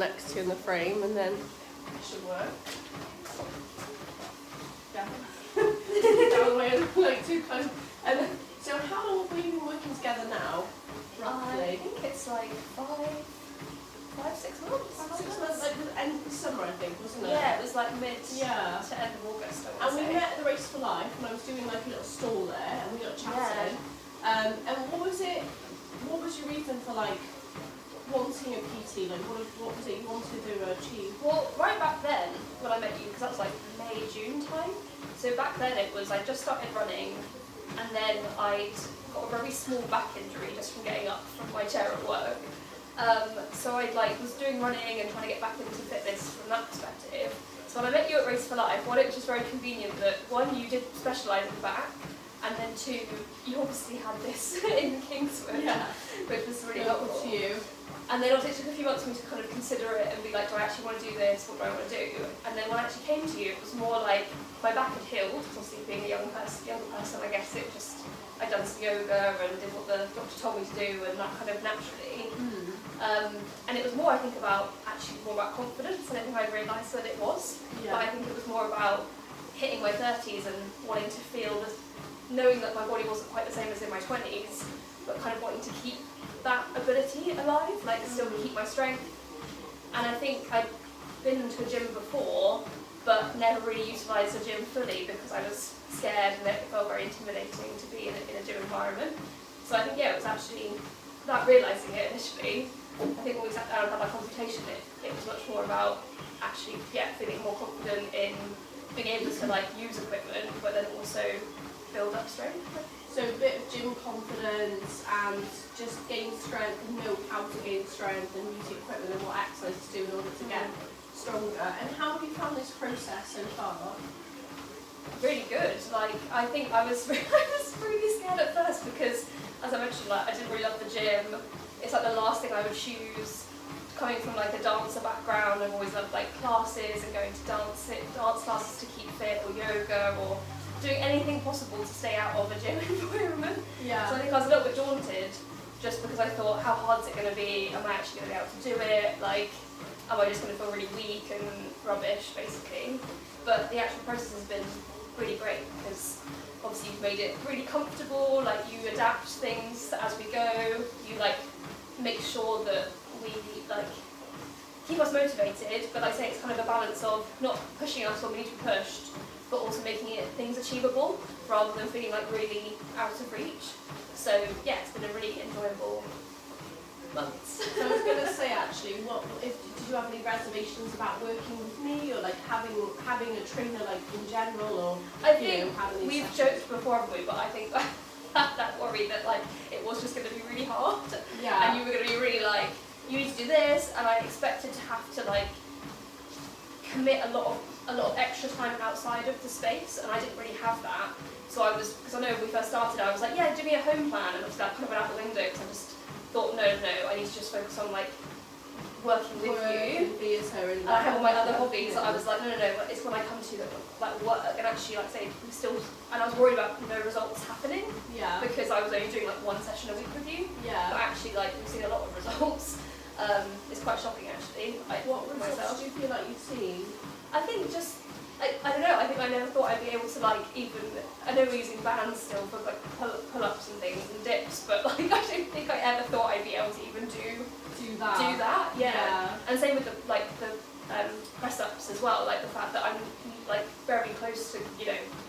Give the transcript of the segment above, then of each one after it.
next to in the frame, and then it should work. Yeah. Down the way, like too close. And so how long have we been working together now? Roughly? I think it's like 6 months. 6 months, like the end of the summer, I think, wasn't it? Yeah, it was like mid to Yeah. end of August, I And would we say. met at the Race for Life, and I was doing like a little stall there, and we got chatting. Yeah. And what was it? What was your reason for like wanting a PT? Like, what was it you wanted to achieve? Well, right back then, when I met you, because that was like May, June time, so back then it was, I just started running, and then I'd got a very small back injury just from getting up from my chair at work. So I was doing running and trying to get back into fitness from that perspective. So when I met you at Race for Life, one, it was just very convenient that one, you did specialise in back, and then two, you obviously had this in Kingswood, which was really helpful to you. And then also it took a few months for me to kind of consider it and be like, do I actually want to do this? What do I want to do? And then when I actually came to you, it was more like my back had healed, because obviously being a younger person, I guess it just, I'd done some yoga and did what the doctor told me to do, and that kind of naturally. And it was more, I think, about confidence, and I think I realised that it was. Yeah. But I think it was more about hitting my 30s and wanting to feel this, knowing that my body wasn't quite the same as in my 20s, but kind of wanting to keep that ability alive, like still keep my strength. And I think I'd been to a gym before, but never really utilised the gym fully because I was scared and it felt very intimidating to be in a gym environment. So I think, it was actually, without realising it initially, I think when we sat down and had our consultation, it was much more about actually, feeling more confident in being able to use equipment, but then also build up strength. So a bit of gym confidence and just gain strength and know how to gain strength and use the equipment and what exercises to do in order to get stronger. And how have you found this process so far? Really good. I think I was really scared at first because, as I mentioned, I didn't really love the gym. It's the last thing I would choose. Coming from a dancer background, I've always loved classes and going to dance classes to keep fit, or yoga, or doing anything possible to stay out of a gym environment. Yeah. So I think I was a little bit daunted just because I thought, how hard is it going to be? Am I actually going to be able to do it? Am I just going to feel really weak and rubbish, basically? But the actual process has been really great because obviously you've made it really comfortable, you adapt things as we go, you make sure that we keep us motivated, but I say it's kind of a balance of not pushing us when we need to be pushed, but also making things achievable rather than feeling really out of reach. So it's been a really enjoyable months. So I was going to say actually, did you have any reservations about working with me, or having a trainer in general, or I think we've joked before, haven't we? But I think that worry that it was just going to be really hard, and you were going to be really you need to do this, and I expected to have to commit a lot of extra time outside of the space, and I didn't really have that. So because I know when we first started, I was like, do me a home plan, and obviously that kind of went out the window because I just thought, no, I need to just focus on working with you. And I have all my other hobbies. I was like, no, it's when I come to work, and actually say we still, and I was worried about no results happening because I was only doing one session a week with you. But actually we've seen a lot of results. It's quite shocking actually. What results do you feel like you've seen? I think just, I don't know, I think I never thought I'd be able to even, I know we're using bands still for pull-ups and things and dips, but I don't think I ever thought I'd be able to even do that. And same with the press-ups as well, the fact that I'm very close to,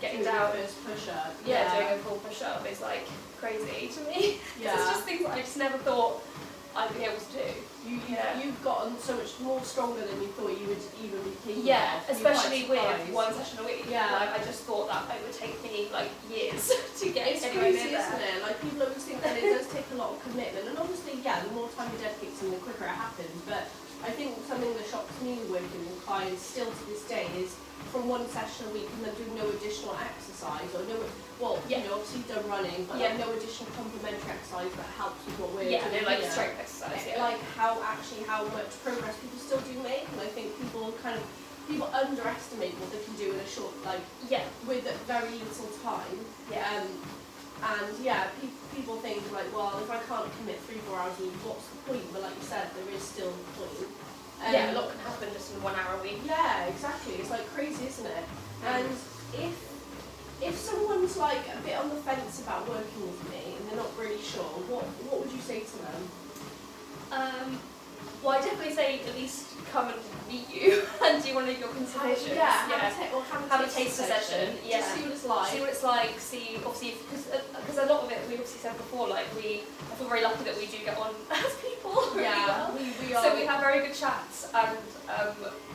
getting down. First push-up. Doing a full push-up is crazy to me. It's just things that I just never thought I'd be able to do. You've gotten so much more stronger than you thought you would even be capable of. Especially with one session a week. I just thought that it would take me years to get anywhere near there. Isn't it? People always think that it does take a lot of commitment, and obviously, the more time you dedicate to it, the quicker it happens. But I think something that shocks me working with clients still to this day is from one session a week and then do no additional exercise, or obviously you've done running, but no additional complementary exercise that helps with what we're doing. Strength exercise. How much progress people still do make, and I think people underestimate what they can do in a short with very little time. People think if I can't commit 3-4 hours a week, what's the point? But like you said, there is still the point. A lot can happen just in 1 hour a week. Yeah, exactly. It's like crazy, isn't it? And if someone's like a bit on the fence about working with me and they're not really sure, what would you say to them? Well, I definitely say at least come and meet you and do one of your consultations. Have a taster session. Yeah. Just see what it's like. See what it's like. See, obviously, because a lot of it we obviously said before. Like I feel very lucky that we do get on as people. Really well. We are. So we have very good chats, and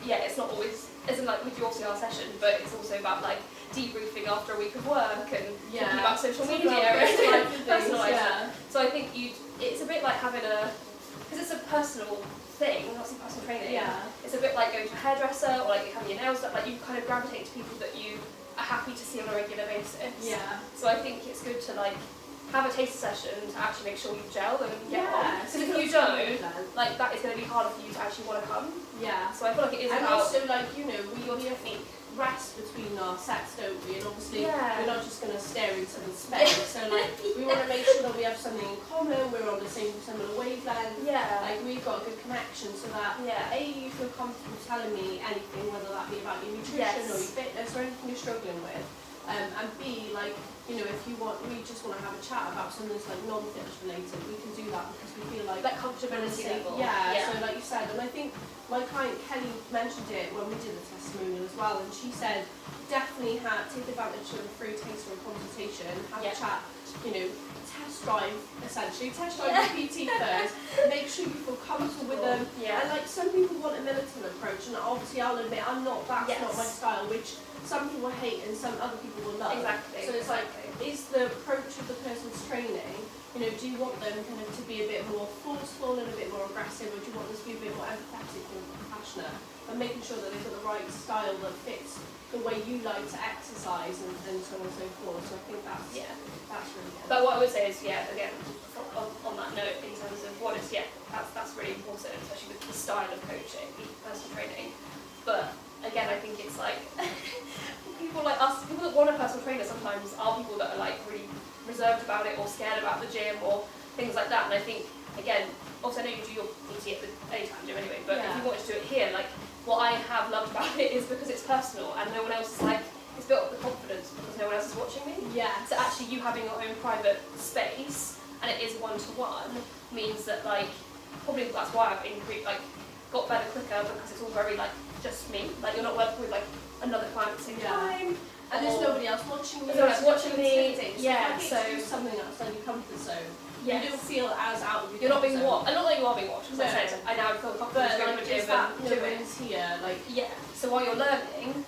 it's not always isn't like we do obviously our session, but it's also about like debriefing after a week of work and talking about social media and personalising. So I think it's a bit like having because it's a personal thing, obviously personal training. Yeah. It's a bit like going to a hairdresser or like having your nails done. Like you kind of gravitate to people that you are happy to see on a regular basis. Yeah. So I think it's good to like have a taster session to actually make sure you gel and get on. Because if you don't, like that is going to be harder for you to actually want to come. Yeah. So I feel like it is and about. Also, like we have rest between our sets, don't we? And obviously we're not just going to stare into the space. So like we want to make sure that we have something in common. We're on the same similar wavelength. Yeah. Like we've got a good connection, so that A, you feel comfortable telling me anything, whether that be about your nutrition or your fitness or anything you're struggling with. And B, like, if you want, we just want to have a chat about something that's like non-fitness related, we can do that because we feel like that comfortability level. Yeah, so like you said, and I think my client Kelly mentioned it when we did the testimonial as well, and she said definitely take advantage of a free taster and consultation, have a chat, test drive the PT first, make sure you feel comfortable with them. Yeah. And like some people want a militant approach, and obviously I'll admit that's not my style, which some people hate and some other people will love. Exactly. So it's like, is the approach of the person's training, do you want them kind of to be a bit more forceful and a bit more aggressive, or do you want them to be a bit more empathetic and compassionate, and making sure that they've got the right style that fits the way you like to exercise and so on and so forth. So I think that's really good. But what I would say is, again, on that note, in terms of what is, that's really important, especially with the style of coaching, personal training. But again, I think it's like people like us, people that want a personal trainer sometimes are people that are like really reserved about it or scared about the gym or things like that. And I think, again, also I know you do your PT at the anytime gym anyway, but if you wanted to do it here, like what I have loved about it is because it's personal and no one else is like, it's built up the confidence because no one else is watching me. Yeah. So actually you having your own private space and it is one-to-one means that like, probably that's why I've got better quicker because it's all very like just me. Like you're not working with like another client at the same time. And there's nobody else watching me. There's nobody else watching me. So do something outside your comfort zone. Yes. You don't feel as out of your You're not being watched. And not that you are being watched, because I said I now feel confident to go to the gym and do it. Here, like So while you're learning,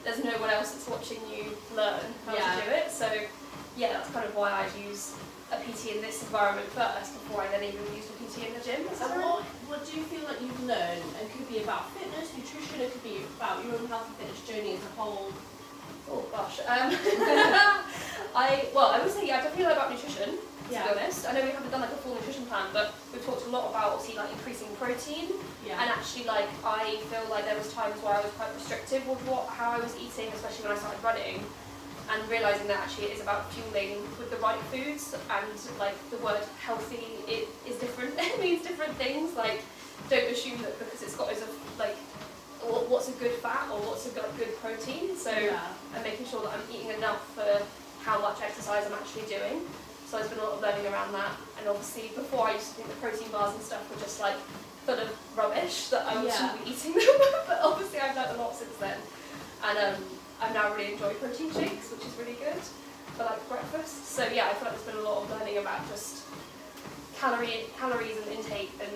there's no one else that's watching you learn how to do it. So that's kind of why I'd use a PT in this environment first before I then even use a PT in the gym. And what do you feel like you've learned? It could be about fitness, nutrition, it could be about your own health and fitness journey as a whole. Oh gosh. I would say I definitely learned about nutrition, to be honest. I know we haven't done like a full nutrition plan, but we've talked a lot about obviously like increasing protein. And actually like I feel like there was times where I was quite restrictive with how I was eating, especially when I started running. And realising that actually it is about fueling with the right foods, and like the word healthy, it is different. It means different things. Like don't assume that because it's got like what's a good fat or what's a good protein. So I'm making sure that I'm eating enough for how much exercise I'm actually doing. So there's been a lot of learning around that. And obviously before I used to think the protein bars and stuff were just like full of rubbish that I shouldn't be eating them. But obviously I've learned a lot since then. And I now really enjoy protein shakes, which is really good for like breakfast. So I feel like there's been a lot of learning about just calories and intake, and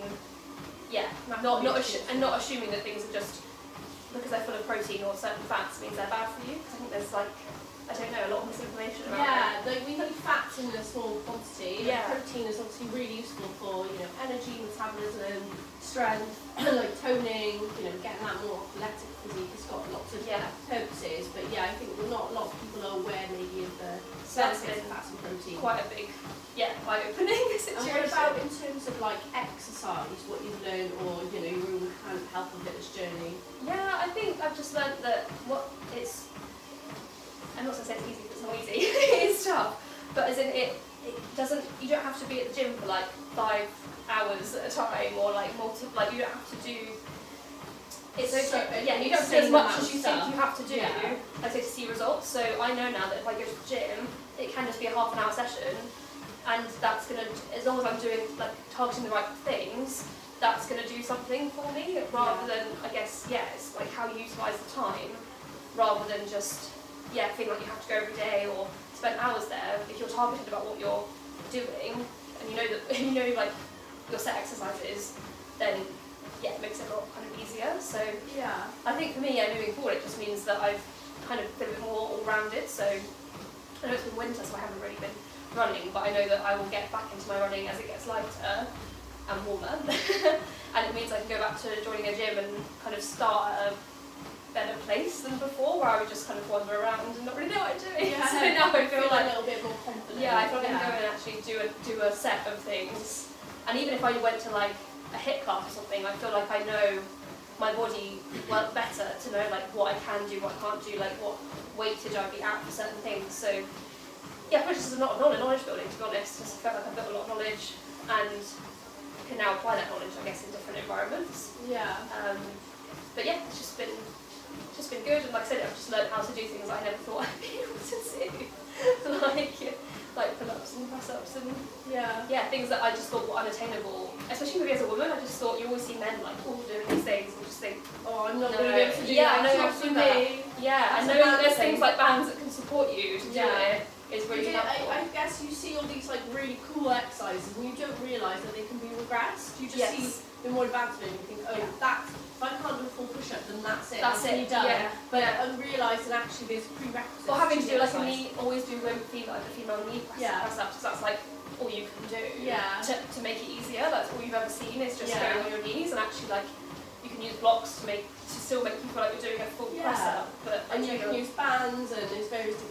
not assuming that things are just because they're full of protein or certain fats means they're bad for you. Because I think there's like, I don't know, a lot of misinformation about that. Like we need fats in a small quantity. Protein is obviously really useful for energy, metabolism, strength, like toning, getting that more athletic physique. It's got lots of purposes, but I think not a lot of people are aware maybe of the benefits of fats and protein. Quite a big, eye-opening situation. And what about in terms of like exercise, what you've learned, or your own kind of health and fitness journey? I think I've just learned that I'm not going to say it's easy because it's not easy. It's tough, but as in it doesn't. You don't have to be at the gym for like 5 hours at a time, or like you don't have to do it's okay. So, You don't have to do as much as you think stuff. you have to do, I say, to see results. So I know now that if I go to the gym, it can just be a half an hour session, and that's gonna, as long as I'm doing like targeting the right things, that's gonna do something for me. Rather than, I guess, it's like how you utilise the time, rather than just feeling like you have to go every day or spend hours there. If you're targeted about what you're doing, and you know that like your set exercises, then it makes it a lot kind of easier. So I think for me, moving forward, it just means that I've kind of been a bit more all-rounded. So I know it's been winter, so I haven't really been running, but I know that I will get back into my running as it gets lighter and warmer, and it means I can go back to joining a gym and kind of start at a better place than before, where I would just kind of wander around and not really know what I'm doing. So now I feel like a little bit more confident. I feel like I can go and actually do a set of things, and even if I went to like a HIIT class or something, I feel like I know my body better to know like what I can do, what I can't do, like what weightage I'd be at for certain things. So I feel just a lot of knowledge building, to be honest. Just felt like I've built a lot of knowledge and can now apply that knowledge, I guess, in different environments. But it's just been good, and like I said, I've just learned how to do things I never thought I'd be able to do. like pull-ups and press-ups and things that I just thought were unattainable. Especially maybe as a woman, I just thought you always see men like all doing these things and just think, I'm not going to be able to do that. I know how to do that. And knowing that there's things like bands that can support you to do it is really helpful. I guess you see all these like really cool exercises and you don't realise that they can be regressed. You just see the more advanced and you think, that's, if I can't do a full push-up, then that's it. That's it. Done. But unrealised, and actually there's prerequisites. Or having to do like a knee, always do the female knee press-ups, because that's like all you can do to make it easier. That's all you've ever seen is just going on your knees, and actually like you can use blocks to still make you feel like you're doing a full press-up. And you can use bands and there's various